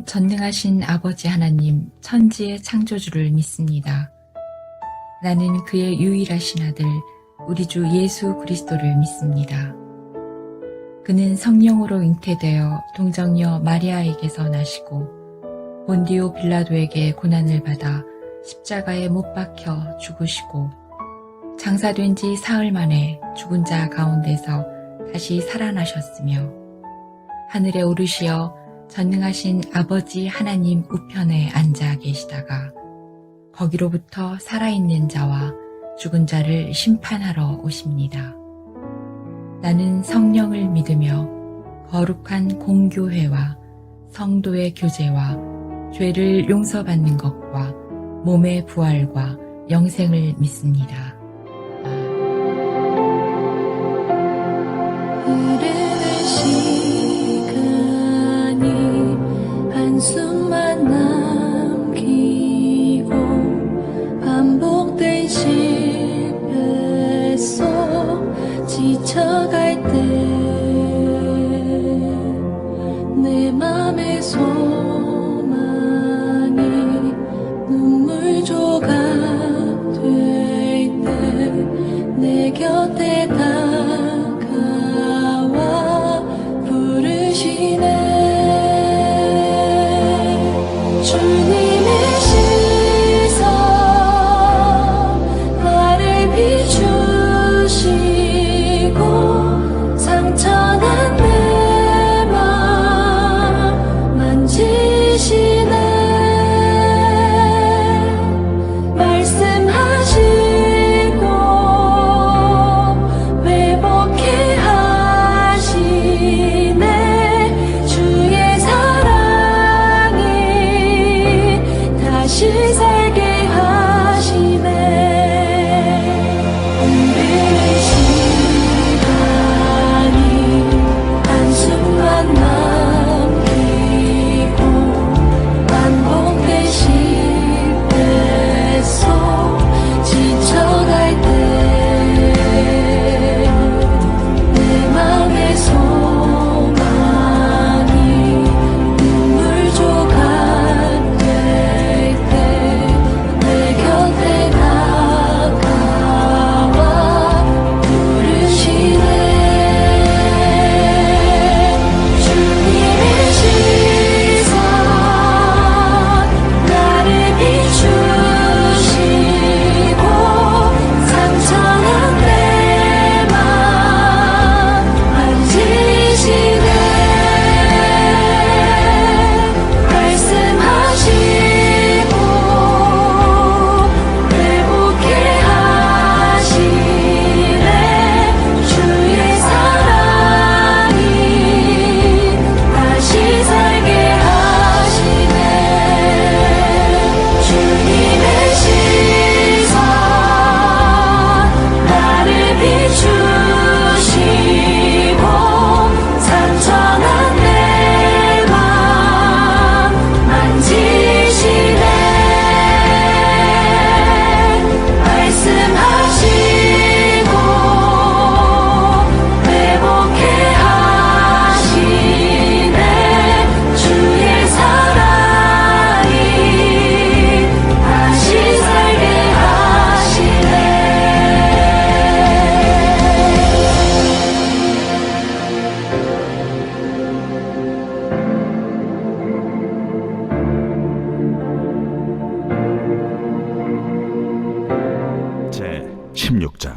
전능하신 아버지 하나님, 천지의 창조주를 믿습니다. 나는 그의 유일하신 아들, 우리 주 예수 그리스도를 믿습니다. 그는 성령으로 잉태되어 동정녀 마리아에게서 나시고 본디오 빌라도에게 고난을 받아 십자가에 못 박혀 죽으시고 장사된 지 사흘 만에 죽은 자 가운데서 다시 살아나셨으며 하늘에 오르시어 전능하신 아버지 하나님 우편에 앉아 계시다가 거기로부터 살아있는 자와 죽은 자를 심판하러 오십니다. 나는 성령을 믿으며 거룩한 공교회와 성도의 교제와 죄를 용서받는 것과 몸의 부활과 영생을 믿습니다. 흐르는 시간이 한숨만 남기고 반복된 실패 속 지쳐갈 때 내 맘의 소망이 눈물 조각 될 때 내 곁에 다가와 부르시네. 주님의 시선 나를 비추시고 상처난 내 맘 만지시네. 말씀하시고 회복해 하시네. 주의 사랑이 다시 살게 하시네. 흔들린 시간이 한숨만 남기고 반복된 실패 속 지쳐갈 때 내 맘의 소망이 눈물 조각 될 때 내 곁에 다가와 부르시네. 주님의 시선 나를 비추시고 상처난 내 맘 만지시네. 말씀하시고 회복해 하시네. 주의 사랑이 다시 살게 하시네. 주님의 시선 나를 비추시고 상처난 내 맘 만지시네. 말씀하시고 회복해 하시네. 주의 사랑이 다시 살게 하시네. 제 16장.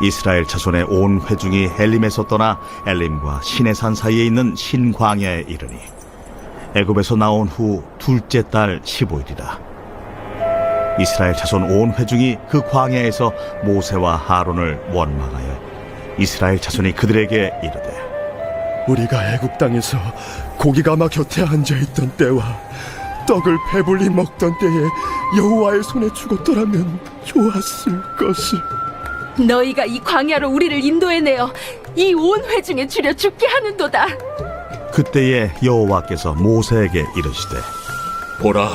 이스라엘 자손의 온 회중이 엘림에서 떠나 엘림과 시내산 사이에 있는 신광야에 이르니 애굽에서 나온 후 둘째 달 15일이라. 이스라엘 자손 온 회중이 그 광야에서 모세와 하론을 원망하여 이스라엘 자손이 그들에게 이르되 우리가 애굽 땅에서 고기가마 곁에 앉아있던 때와 떡을 배불리 먹던 때에 여호와의 손에 죽었더라면 좋았을 것을. 너희가 이 광야로 우리를 인도해내어 이 온 회중에 줄여 죽게 하는도다. 그때에 여호와께서 모세에게 이르시되 보라,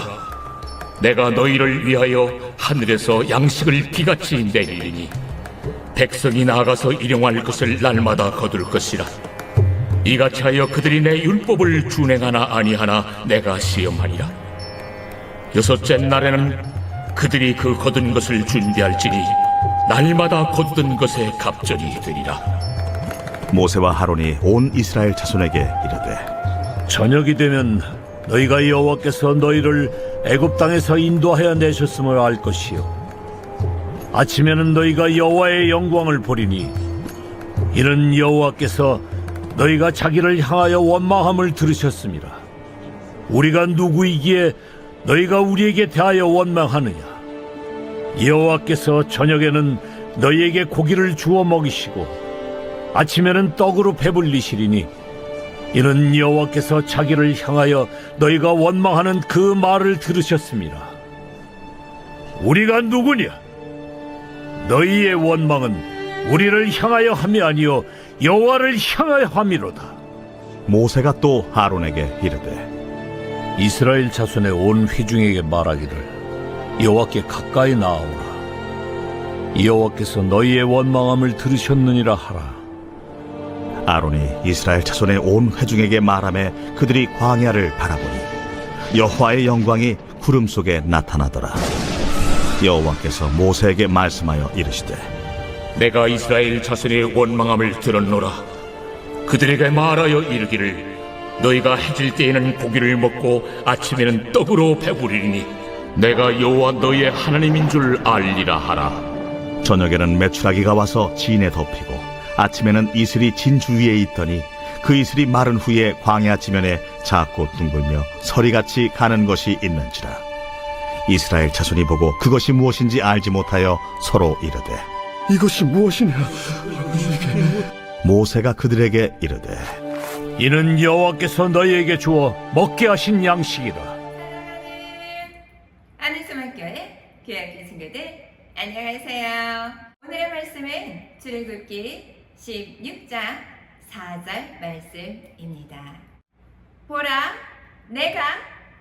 내가 너희를 위하여 하늘에서 양식을 비같이 내리리니 백성이 나가서 일용할 것을 날마다 거둘 것이라. 이같이 하여 그들이 내 율법을 준행하나 아니하나 내가 시험하리라. 여섯째 날에는 그들이 그 거둔 것을 준비할지니 날마다 거두던 것에 갑절이 되리라. 모세와 하론이 온 이스라엘 자손에게 이르되 저녁이 되면 너희가 여호와께서 너희를 애굽 땅에서 인도하여 내셨음을 알 것이요 아침에는 너희가 여호와의 영광을 보리니 이는 여호와께서 너희가 자기를 향하여 원망함을 들으셨습니다. 우리가 누구이기에 너희가 우리에게 대하여 원망하느냐? 여호와께서 저녁에는 너희에게 고기를 주어 먹이시고 아침에는 떡으로 배불리시리니 이는 여호와께서 자기를 향하여 너희가 원망하는 그 말을 들으셨습니다. 우리가 누구냐? 너희의 원망은 우리를 향하여 함이 아니요 여호와를 향하여 함이로다. 모세가 또 하론에게 이르되 이스라엘 자손의 온 회중에게 말하기를 여호와께 가까이 나아오라. 여호와께서 너희의 원망함을 들으셨느니라 하라. 아론이 이스라엘 자손의 온 회중에게 말하매 그들이 광야를 바라보니 여호와의 영광이 구름 속에 나타나더라. 여호와께서 모세에게 말씀하여 이르시되 내가 이스라엘 자손의 원망함을 들었노라. 그들에게 말하여 이르기를 너희가 해질 때에는 고기를 먹고 아침에는 떡으로 배부리니 내가 여호와 너희의 하나님인 줄 알리라 하라. 저녁에는 메추라기가 와서 진에 덮이고 아침에는 이슬이 진 주위에 있더니 그 이슬이 마른 후에 광야 지면에 작고 둥글며 서리같이 가는 것이 있는지라. 이스라엘 자손이 보고 그것이 무엇인지 알지 못하여 서로 이르되 이것이 무엇이냐? 모세가 그들에게 이르되 이는 여호와께서 너희에게 주어 먹게 하신 양식이라. 안에서만교회 교양교 친구들 안녕하세요. 오늘의 말씀은 출애굽기 16장 4절 말씀입니다. 보라, 내가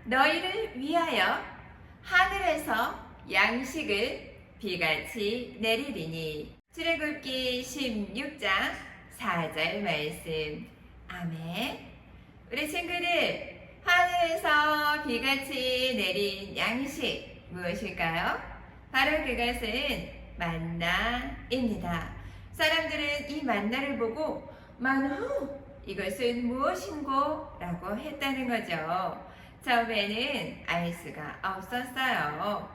너희를 위하여 하늘에서 양식을 비같이 내리리니. 출애굽기 16장 4절 말씀. 아멘. 우리 친구들, 하늘에서 비같이 내린 양식 무엇일까요? 바로 그것은 만나입니다. 사람들은 이 만나를 보고 만후, 이것은 무엇인고? 라고 했다는 거죠. 처음에는 알 수가 없었어요.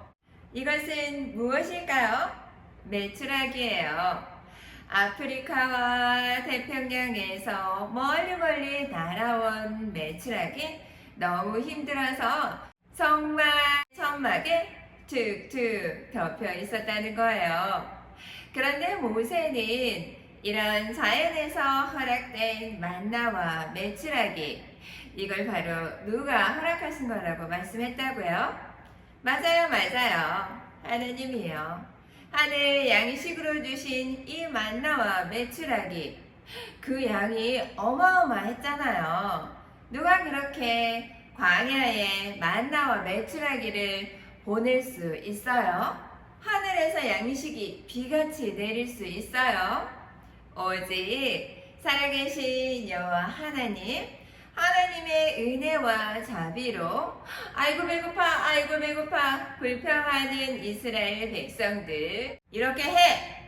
이것은 무엇일까요? 메추라기예요. 아프리카와 태평양에서 멀리 날아온 메추라기, 너무 힘들어서 정말 천막에 툭툭 덮여 있었다는 거예요. 그런데 모세는 이런 자연에서 허락된 만나와 메추라기, 이걸 바로 누가 허락하신 거라고 말씀했다고요? 맞아요. 하나님이요. 하늘 양식으로 주신 이 만나와 메추라기, 그 양이 어마어마했잖아요. 누가 그렇게 광야에 만나와 메추라기를 보낼 수 있어요? 하늘에서 양식이 비같이 내릴 수 있어요? 오직 살아계신 여호와 하나님, 하나님의 은혜와 자비로 아이고 배고파 불평하는 이스라엘 백성들, 이렇게 해!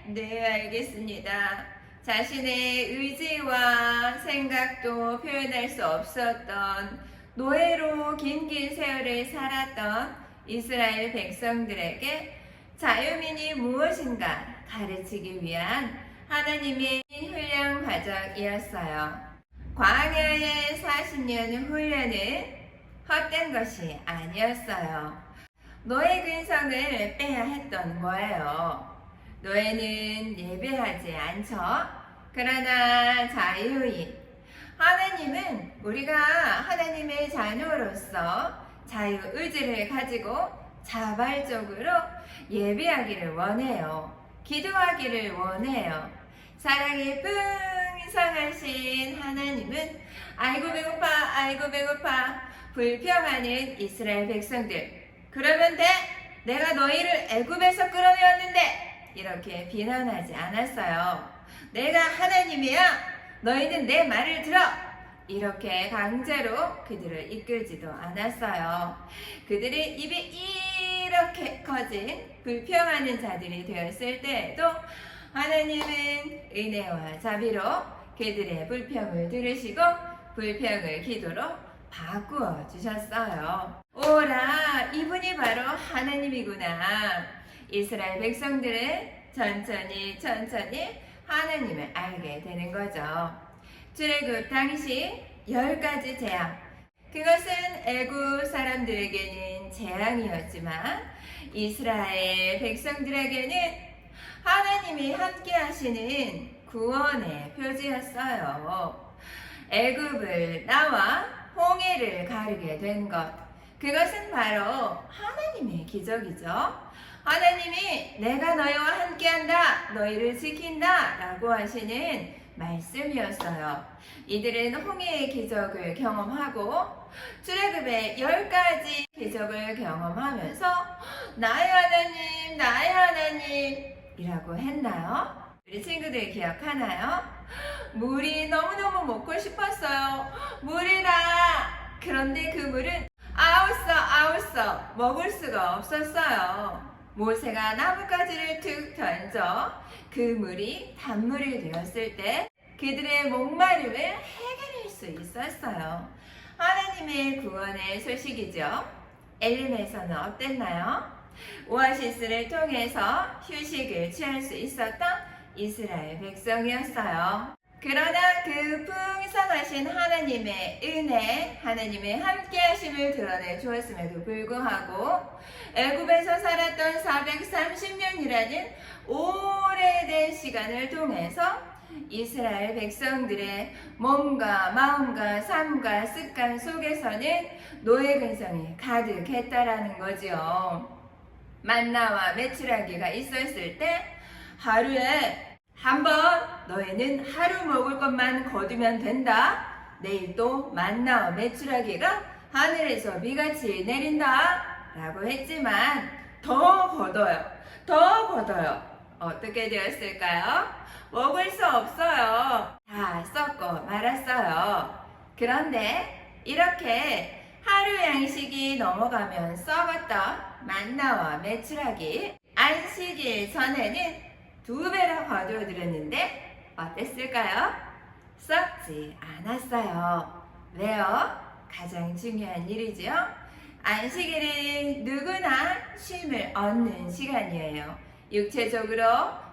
네, 알겠습니다. 자신의 의지와 생각도 표현할 수 없었던 노예로 긴 세월을 살았던 이스라엘 백성들에게 자유민이 무엇인가 가르치기 위한 하나님의 훈련 과정이었어요. 광야의 40년 훈련은 헛된 것이 아니었어요. 노예 근성을 빼야 했던 거예요. 노예는 예배하지 않죠. 그러나 자유인, 하나님은 우리가 하나님의 자녀로서 자유의지를 가지고 자발적으로 예배하기를 원해요. 기도하기를 원해요. 사랑이 풍성하신 하나님은 아이고 배고파 불평하는 이스라엘 백성들, 그러면 돼? 내가 너희를 애굽에서 끌어내었는데 이렇게 비난하지 않았어요. 내가 하나님이야. 너희는 내 말을 들어. 이렇게 강제로 그들을 이끌지도 않았어요. 그들의 입이 이렇게 커진 불평하는 자들이 되었을 때에도 하나님은 은혜와 자비로 그들의 불평을 들으시고 불평을 기도로 바꾸어 주셨어요. 오라, 이분이 바로 하나님이구나. 이스라엘 백성들은 천천히 하나님을 알게 되는 거죠. 출애굽 당시 10가지 재앙, 그것은 애굽 사람들에게는 재앙이었지만 이스라엘 백성들에게는 하나님이 함께 하시는 구원의 표지였어요. 애굽을 나와 홍해를 가르게 된 것, 그것은 바로 하나님의 기적이죠. 하나님이 내가 너희와 함께한다, 너희를 지킨다 라고 하시는 말씀이었어요. 이들은 홍해의 기적을 경험하고 출애굽의 10가지 기적을 경험하면서 나의 하나님 이라고 했나요? 우리 친구들 기억하나요? 물이 너무너무 먹고 싶었어요. 물이다. 그런데 그 물은 아웃서 먹을 수가 없었어요. 모세가 나뭇가지를 툭 던져 그 물이 단물이 되었을 때 그들의 목마름을 해결할 수 있었어요. 하나님의 구원의 소식이죠. 엘림에서는 어땠나요? 오아시스를 통해서 휴식을 취할 수 있었던 이스라엘 백성이었어요. 그러나 그 풍성하신 하나님의 은혜, 하나님의 함께하심을 드러내 주었음에도 불구하고 애굽에서 살았던 430년이라는 오래된 시간을 통해서 이스라엘 백성들의 몸과 마음과 삶과 습관 속에서는 노예 근성이 가득했다라는 거지요. 만나와 메추라기가 있었을 때 하루에 한번 너희는 하루 먹을 것만 거두면 된다. 내일 또 만나와 메추라기가 하늘에서 비같이 내린다 라고 했지만 더 걷어요. 어떻게 되었을까요? 먹을 수 없어요. 다 썩고 말았어요. 그런데 이렇게 하루 양식이 넘어가면 썩었던 만나와 메추라기, 안식일 전에는 2배로 거두어들였는데 어땠을까요? 썩지 않았어요. 왜요? 가장 중요한 일이죠. 안식일은 누구나 쉼을 얻는 시간이에요. 육체적으로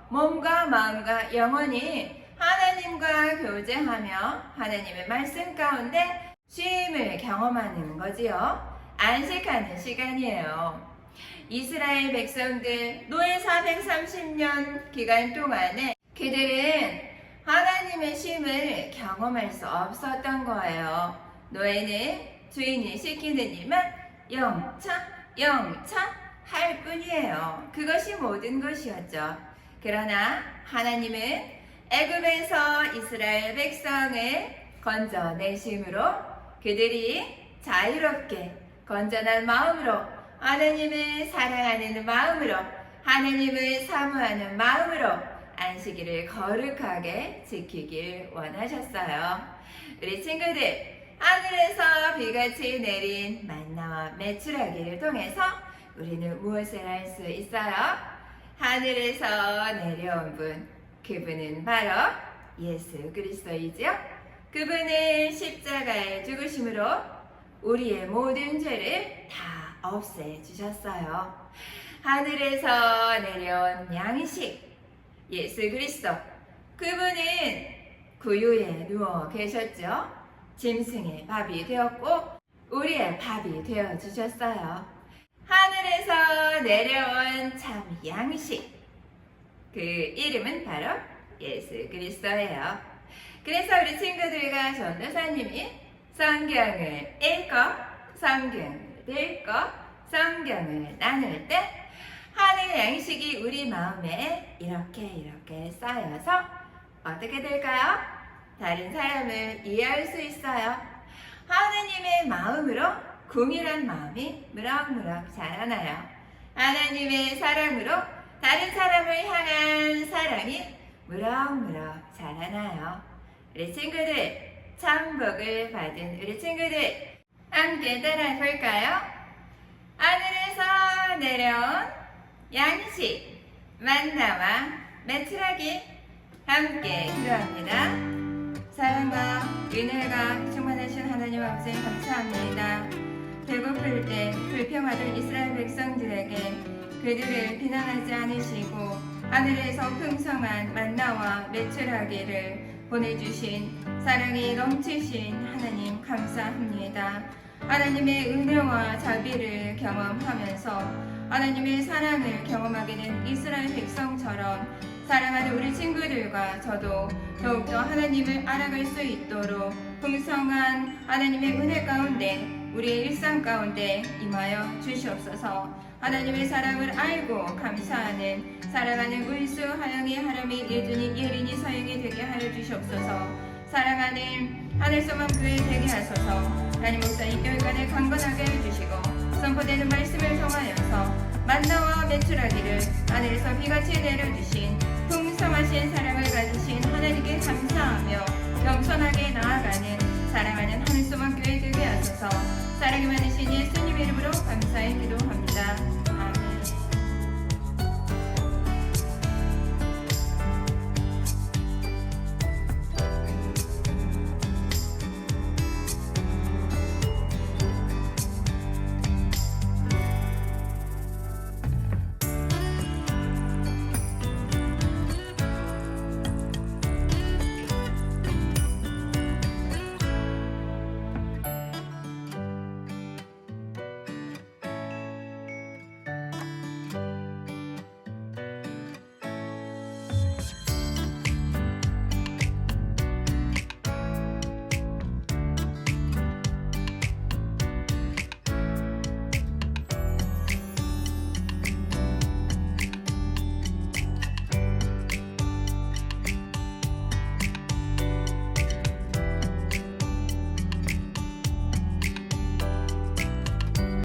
몸과 마음과 영혼이 하나님과 교제하며 하나님의 말씀 가운데 쉼을 경험하는 거지요. 안식하는 시간이에요. 이스라엘 백성들 노예 430년 기간 동안에 그들은 하나님의 쉼을 경험할 수 없었던 거예요. 노예는 주인이 시키는 일만 영차 할 뿐이에요. 그것이 모든 것이었죠. 그러나 하나님은 애굽에서 이스라엘 백성을 건져내심으로 그들이 자유롭게 건전한 마음으로 하나님을 사랑하는 마음으로 하나님을 사모하는 마음으로 안식일을 거룩하게 지키길 원하셨어요. 우리 친구들, 하늘에서 비같이 내린 만나와 메추라기를 통해서 우리는 무엇을 할 수 있어요? 하늘에서 내려온 분, 그분은 바로 예수 그리스도이죠. 그분은 십자가의 죽으심으로 우리의 모든 죄를 다 없애주셨어요. 하늘에서 내려온 양식, 예수 그리스도, 그분은 구유에 누워 계셨죠. 짐승의 밥이 되었고 우리의 밥이 되어주셨어요. 하늘에서 내려온 참 양식, 그 이름은 바로 예수 그리스도예요. 그래서 우리 친구들과 전도사님이 성경을 읽고 성경을 읽고 성경을 나눌 때 하늘 양식이 우리 마음에 이렇게 쌓여서 어떻게 될까요? 다른 사람을 이해할 수 있어요. 하나님의 마음으로 궁일한 마음이 무럭무럭 자라나요. 하나님의 사랑으로 다른 사람을 향한 사랑이 무럭무럭 자라나요. 우리 친구들, 참 복을 받은 우리 친구들, 함께 따라해 볼까요? 하늘에서 내려온 양식, 만나와 메추라기 함께 기도합니다. 사랑과 은혜가 충만하신 하나님 아버지 감사합니다. 배고플 때 불평하던 이스라엘 백성들에게 그들을 비난하지 않으시고 하늘에서 풍성한 만나와 메추라기를 보내주신 사랑이 넘치신 하나님 감사합니다. 하나님의 은혜와 자비를 경험하면서 하나님의 사랑을 경험하게 된 이스라엘 백성처럼 사랑하는 우리 친구들과 저도 더욱더 하나님을 알아갈 수 있도록 풍성한 하나님의 은혜 가운데 우리의 일상 가운데 임하여 주시옵소서. 하나님의 사랑을 알고 감사하는 사랑하는 울수, 하영이, 하람이, 예준이, 예린이, 서영이 되게 하여 주시옵소서. 사랑하는 하늘소망 교회 되게 하소서. 하나님 목사님 교회관을 강건하게 해주시고 선포되는 말씀을 통하여서 만나와 메추라기를 하늘에서 비같이 내려주신 풍성하신 사랑을 가지신 하나님께 감사하며 겸손하게 나아가는 사랑하는 하늘소망 교회 되게 하소서. 사랑이 많은